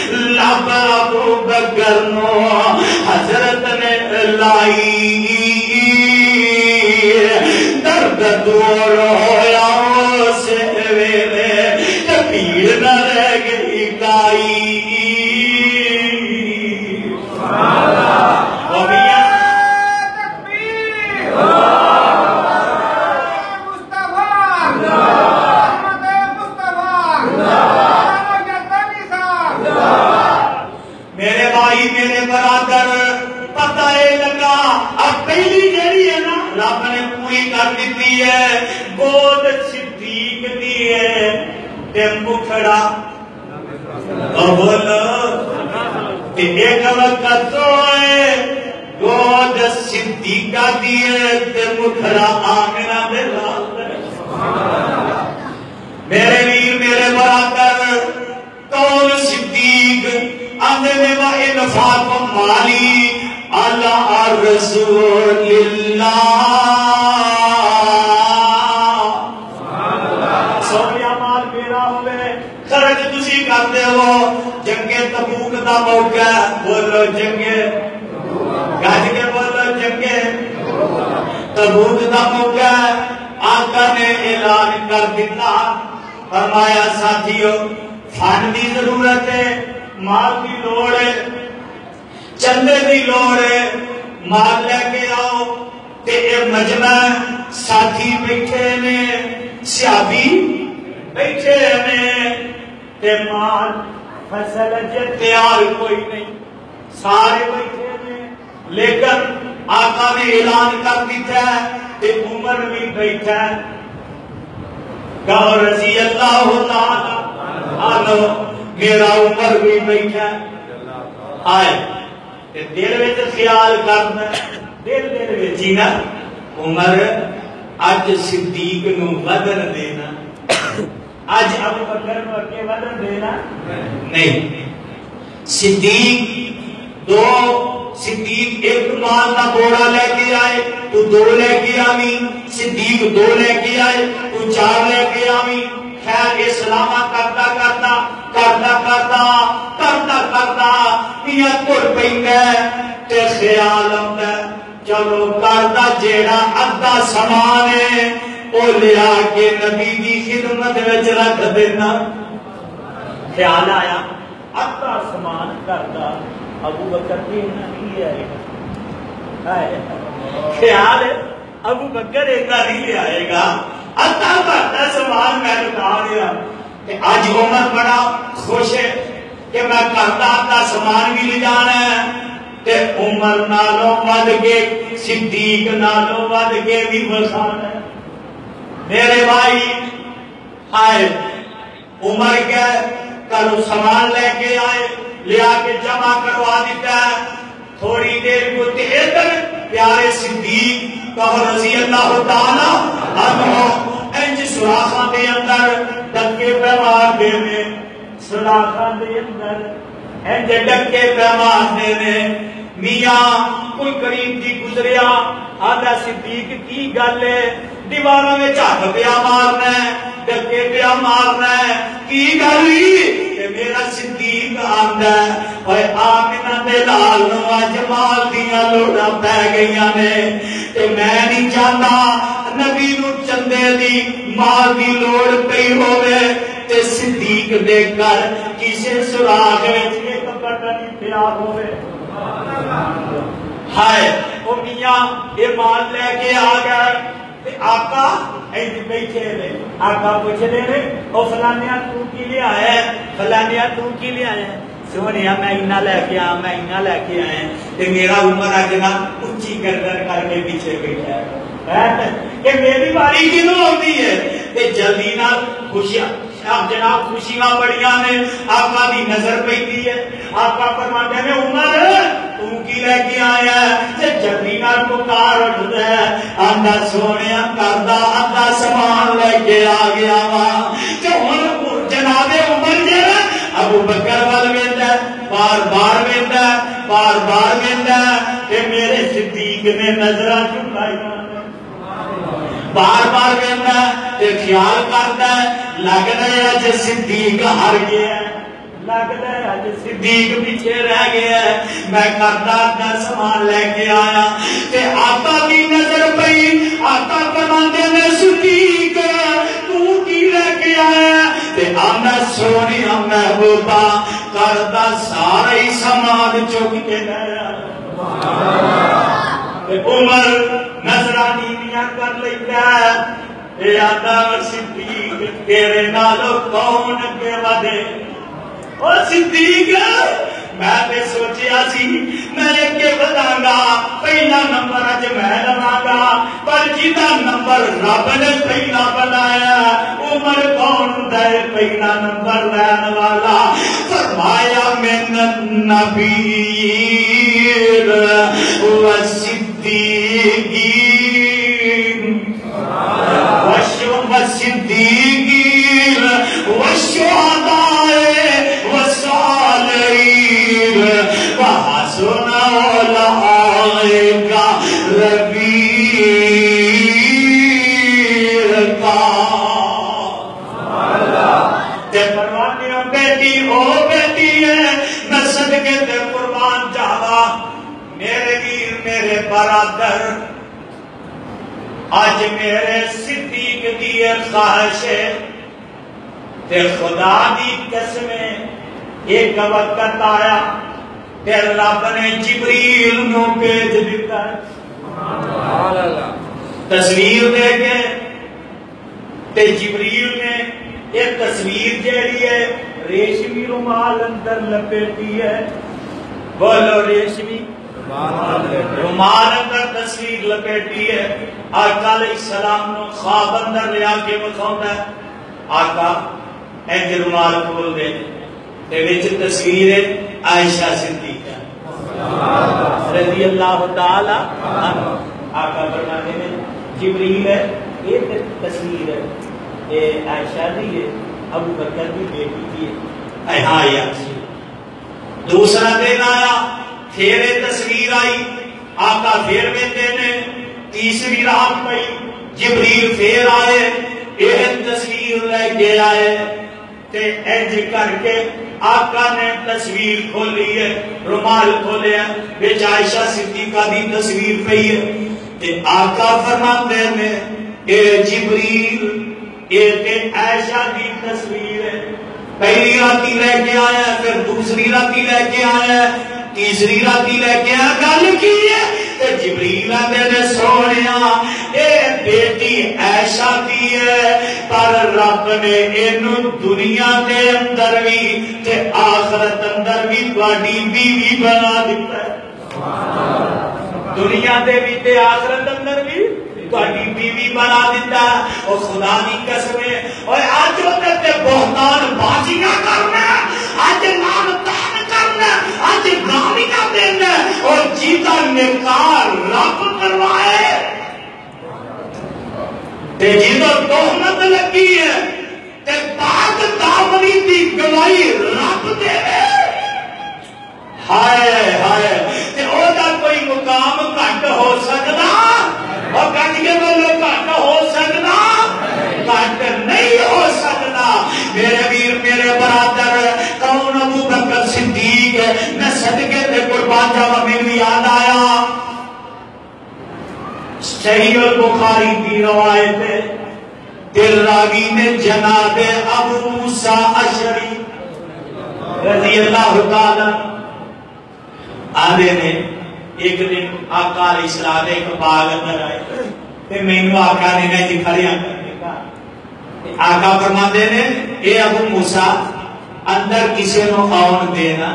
لب ابو بکر نو حضرت نے لائی درد دور ہویا سے ویلے پیڑ نہ رہ گئی کائی میرے بھائی میرے برادر پتہ لگا اب پہلی جیڑی ہے نا رب نے پوری کر دیتی ہے گود صدیق دی ہے تے مکھڑا بولو کہ ایک وقت ہوئے گود صدیقہ دی ہے تے مکھڑا آمنہ دے لال میرے ویر میرے برادر کون صدیق آندے میں وہ انفاق مالی علی رسول اللہ سونیا مال میرا ہوئے خرچ تسی کرتے ہو جنگ تبوک دا موقع بولو جنگ تبوک دا موقع ہے، آقا نے اعلان کر دیتا، فرمایا ساتھیو فنڈ دی ضرورت ہے، مال دی لوڑ ہے، چندے دی لوڑ ہے، مال لے کے آؤ۔ تے اے مجمع ساتھی بیٹھے نے، صحابی بیٹھے نے، تے مال فصل جے تیار کوئی نہیں، سارے بیٹھے نے، لیکن آقا نے اعلان کر دیتا ہے تے عمر بھی بیٹھا ہے، کہو رضی اللہ تعالی عنہ، میرا عمر بھی بیٹھا ہے۔ آئے تے دل وچ خیال کرنا، دل وچ ہی نا، عمر اج صدیق نو ودن دینا، اج ابو بکر نو اگے ودن دینا نہیں۔ صدیق ایک مال کا بوڑا لے کے آئے تو دو لے کے آویں، صدیق دو لے کے آئے تو چار لے کے آویں۔ خیر اسلام کرتا کرتا کرتا کرتا کرتا کرتا میاں تر پیندا تے خیال آندا چلو کردا جیڑا ادھا سامان ہے او لیا کے نبی دی خدمت وچ رکھ دینا۔ خیال آیا ادھا سامان کردا ابو بکر کی نہیں آئے گا، خیال ابو بکر اتنا نہیں لے آئے گا، ادھا بڑا سامان میں لٹا دیا۔ آج عمر بڑا خوش ہے کہ میں کرتا ادھا سامان بھی لے جانا ہے، تے عمر نالوں ود کے صدیق نالوں ود کے بھی بخانا ہے۔ میرے بھائی آئے عمر گئے کل سامان لے کے آئے، لیا کے جمع کروا دیتا ہے، تھوڑی دیر کو ادھر پیارے صدیق کہو رضی اللہ تعالی عنہ انج سوراخاں دے اندر ڈکے پہ مار دے نے، سوراخاں دے اندر انج ڈکے پہ مار دے نے۔ میاں کوئی قریب دی گزریا، آدھا صدیق کی گل ہے، دیواراں میں ہاتھ پیا مارنا ہے، ڈکے پیا مارنا ہے، کی گلی کہ میرا صدیق آندا ہے اوے آمنہ دے لال نو اج مال دیاں لوڑاں پے گئیاں نے، تے میں نہیں چاہتا نبی نو چندے دی مال دی لوڑ پئی ہوے تے صدیق دے گھر کسے سراغ وچ ایک بٹن پیا ہوے۔ ہائے او میاں یہ مال لے کے آ گئے تے آقا ایج بیٹھے نے، آقا پوچھ دے نے او فلانیاں تو کی لے آئے، فلانیاں تو کی لے آئے، سونیا میں انہا لے کے آیا، میں انہا لے کے آئے، تے میرا عمر آجنا اچھی گردن کر کے پیچھے بیٹھا ہے کہ میری باری کنوں ہوتی ہے، تے جلدی نہ خوشیاں اب جناب خوشیاں بڑیاں نے، آقا دی نظر پیتی ہے، آقا فرماتے ہیں عمر تو کی لے کے آیا ہے، تے جلدی نہ پکار اٹھتا ہے، آندہ سونیا کردہ آندہ سامان لے کے آ گیا وہاں، تے جناب عمر جے ابو بکر وال ویندا بار بار ویندا بار بار ویندا کہ میرے صدیق نے نظراں چکائیاں بار بار ویندا تے خیال کردا لگ رہا ہے جے صدیق ہار گیا ہے، لگ رہا ہے جے صدیق پیچھے رہ گیا ہے، میں کردا اپنا سامان لے کے آیا تے آقا کی نظر پئی، آقا فرماندے نے صدیق تو کی لے کے آیا تے آنا سونیا محبوبہ کردا سارا ہی سامان چک کے گیا۔ عمر نظرانی میاں کر لیتا ہے، اے آدھا صدیق تیرے نالو کون کے ودے، او صدیق میں تے سوچیا سی میں کے وداں گا، پہلا نمبر اج میں لواں گا، پر جیتا نمبر رب نے پہلا بنایا عمر کون دے پہلا نمبر لین والا، فرمایا من النبیین والصدیقین والصدیقین والشہداء والصالحین وحسن اولئک رفیقا۔ تے فرماتے بیٹی او بیٹی ہے میں صدقے تے قربان جاوا، میرے ویر میرے برادر آج میرے صدیق دی خواہش ہے تے خدا دی قسمیں ایک وقت آیا تے رب نے جبریل نو بھیج دیتا تصویر دے کے تے جبریل نے ایک تصویر جیڑی ہے ریشمی رومال اندر لپیٹی ہے بولو ریشمی رومال اندر تصویر لپیٹی ہے آقا علیہ السلام نو خواب اندر لیا کے بخوندا ہے آقا ایک رومال کھول دے تے وچ تصویر ہے عائشہ صدیقہ رضی اللہ تعالی عنہ آقا فرماتے ہیں جبریل ہے یہ تصویر ہے یہ عائشہ دی ہے ابو بکر کی بیٹی کی ہے اے ہاں یا دوسرا دن آیا پھر تصویر آئی آقا پھر بیٹے نے تیسری رات پئی جبریل پھر آئے یہ تصویر لے کے آئے تے انج کر کے آقا نے تصویر کھولی ہے رومال کھولے ہیں بچ عائشہ صدیقہ دی تصویر پئی ہے تے آقا فرماتے ہیں اے جبریل اے تے عائشہ دی تصویر ہے پہلی راتی لے کے آیا پھر دوسری راتی لے کے آیا تیسری راتی لے کے آیا گل کی ہے تے جبریل آندے نے سونیا اے بیٹی عائشہ دی ہے پر رب نے اینو دنیا دے اندر بھی تے آخرت اندر بھی تواڈی بیوی بنا دیتا ہے دنیا دے بھی تے آخرت اندر بھی تواڈی بیوی بنا دیتا ہے اور خدا دی قسم ہے اور اج اوتے تے بہتان بازیاں کرنا اج لعنتاں کرنا اج گالیاں دینا اور جیتا نکاح رب کروائے تے جیتا تہمت لگی ہے تے بعد داوری دی گواہی رب دے ہائے ہائے تے او دا کوئی مقام گھٹ ہو سکدا اور گھٹ کے بولو گھٹ ہو سکدا گھٹ نہیں ہو سکدا میرے ویر میرے برادر کون ابو بکر صدیق میں صدقے تے قربان جاواں مینوں یاد آیا صحیح البخاری کی روایت ہے دل راوی نے جناب ابو موسیٰ اشعری رضی اللہ تعالی آدھے نے ایک دن آقا علیہ السلام ایک باغ اندر آئے تے مینوں آقا نے میں کھڑیاں کر کے آقا فرماتے نے اے ابو موسیٰ اندر کسی نو آن دینا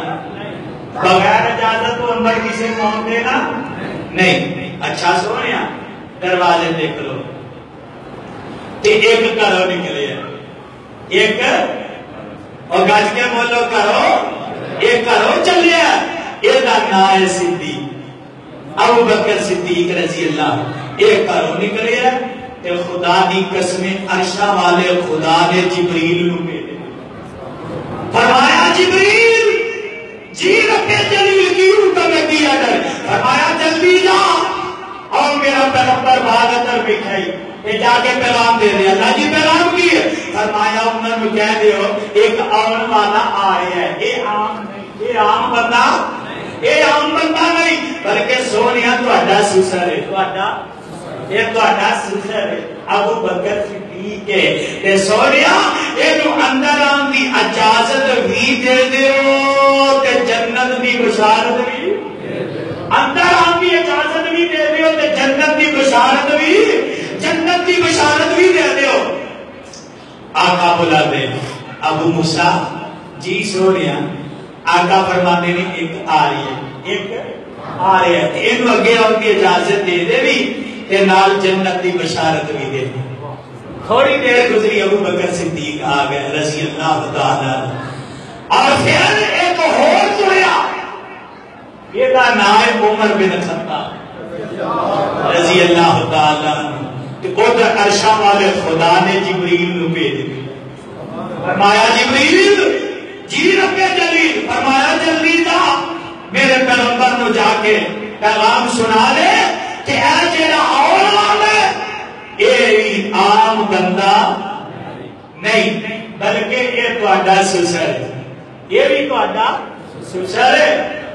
بغیر اجازت تو اندر کسی نو آن دینا نہیں اچھا سونیا دروازے دیکھ لو تے ایک کرو نکلے ایک اور گج کے بولو کرو ایک کرو چلے یہ نام ہے صدیق ابو بکر صدیق رضی اللہ ایک کرو نکلے تے خدا دی قسم عرشہ والے خدا نے جبریل نو بھیجے فرمایا جبریل جی رب جلیل کی حکم دیا ہے فرمایا جلدی جا اور میرا پیغمبر باغ اندر بٹھائی کہ جا کے پیغام دے دیا اللہ جی پیغام کی ہے فرمایا انہوں نے کہہ دیو ایک آن والا آ رہا ہے یہ عام نہیں یہ عام بندہ یہ عام بندہ نہیں بلکہ سونیا تہاڈا سسر ہے یہ تہاڈا سسر ہے ابو بکر صدیق ہے تے سونیا اینو اندر آن دی اجازت بھی دے دیو تے جنت دی بشارت بھی اندر آن دی اجازت بھی دے دیو تے جنت دی بشارت بھی دے دیو آقا بلا دے ابو موسیٰ جی سونیا آقا فرماتے نے ایک آ رہی ہے اینو اگے آن کی اجازت دے دے بھی تے نال جنت دی بشارت بھی دے دے تھوڑی دیر گزری ابو بکر صدیق آ گئے رضی اللہ تعالی اور پھر ایک اور جڑیا یہ دا نام ہے عمر بن خطاب رضی اللہ تعالی تے ادھر عرشہ والے خدا نے جبریل نو بھیج دیا فرمایا جبریل جی رب جلیل فرمایا جلدی جا میرے پیغمبر نو جا کے پیغام سنا لے کہ اے جیڑا آن والا ہے یہ عام بندہ نہیں بلکہ یہ تہاڈا سسر ہے یہ بھی تہاڈا سسر ہے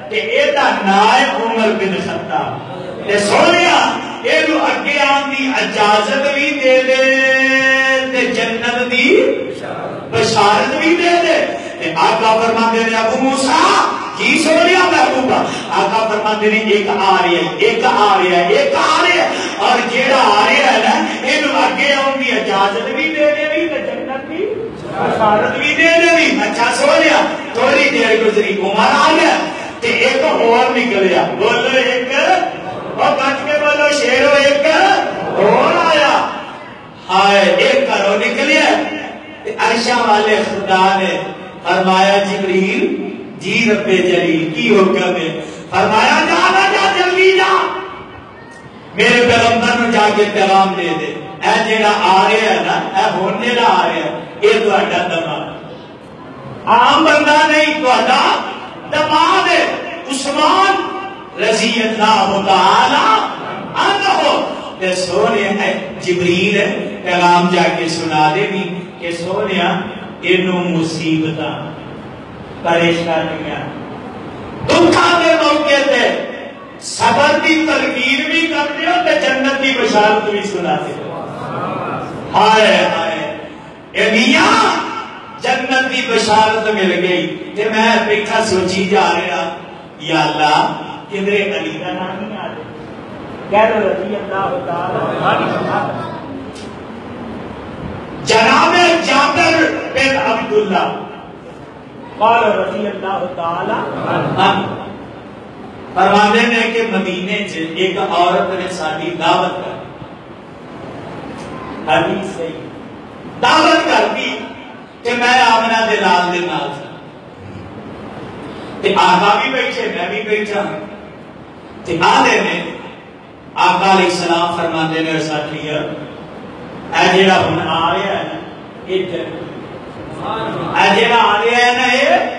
کہ یہ دا نام عمر بن خطاب تے سونیا یہ اگے آن دی اجازت بھی دے دے تے جنت دی بشارت بھی دے دے. آقا فرماتے ہیں ابو موسیٰ جی سونیا محبوبہ. آقا فرماتے ہیں ایک آ رہا ہے ایک آ رہا ہے ایک آ رہا ہے اور جیڑا آ رہا ہے نا یہ اگے آن دی اجازت بھی دے دے بھی تے جنت دی بشارت بھی دے دے بھی. اچھا سونیا تھوڑی دیر گزری عمر آ گیا تے ایک اور نکلیا. بولو ایک اور بچ کے بولو شیرو ایک اور آیا. ہائے ایک کرو نکلیا. عرشہ والے خدا نے فرمایا جبریل جی رب جلیل کی حکم ہے. فرمایا جا جلدی جا میرے پیغمبر نو جا کے پیغام دے دے اے جیڑا آ رہا ہے نا اے ہون جیڑا آ رہا ہے یہ تہاڈا دماغ عام بندہ نہیں تہاڈا دماغ ہے. عثمان رضی اللہ تعالی عنہ سونے جبریل پیغام جا کے سنا دے بھی کہ سونیا انہوں مصیبتاں پریشانیاں دکھا دے موقع تے صبر دی تلقین بھی کرتے ہو تے جنت دی بشارت بھی سناتے ہو. ہائے ہائے اے میاں جنت دی بشارت مل گئی تے میں بیٹھا سوچی جا رہا یا اللہ کدھرے علی کا نام نہیں آ رہے کہہ رہے رضی اللہ تعالی جناب جابر بن عبداللہ قال رضی اللہ تعالی فرماتے ہیں کہ مدینے سے ایک عورت نے ساری دعوت کر حدیث سے دعوت کر دی کہ میں آمنہ دے لال دے نال تھا تے آقا بھی بیٹھے میں بھی بیٹھا تے آدھے میں آقا علیہ السلام فرماتے ہیں ساتھیہ اے جیڑا ہن آ رہا ہے نا یہ اے جیڑا آ رہا ہے نا یہ